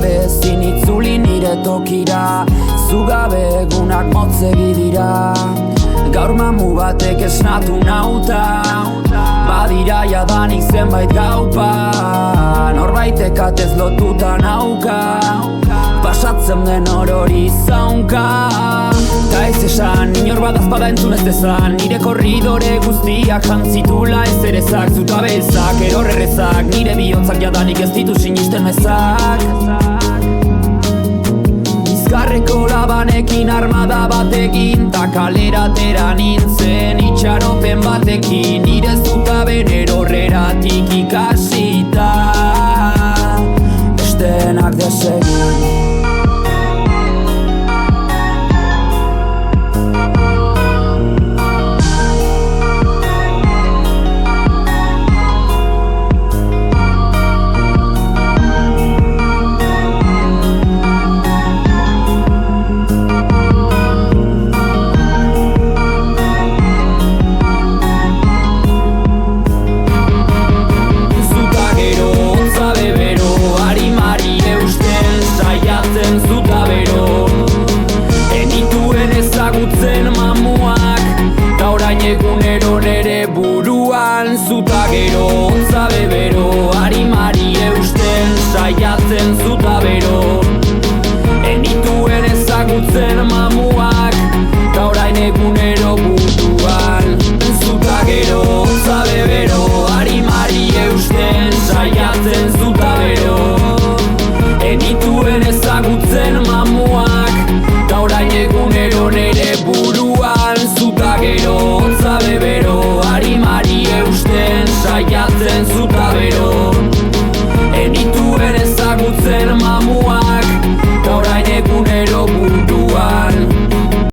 gabe ezin itzuli nire tokira, zugabe egunak motzegi dira. Gaur mamu batek esnatu nauta, badira jadanik zenbait gaupa, norbaitek atez lotuta nauka, pasatzen den orori zaunka. Ta ez esan, inor badazpada entzun ez dezan, nire korridore guztiak jantzitula ez erezak, zuta belzak, erorrerezak, nire bihotzak jadanik ez ditu sinisten mezak. Bizkarreko labanekin armada batekin, ta kalera atera nintzen itxaropen batekin, nire zutaben erorreratik ikasita, bestenak desegin.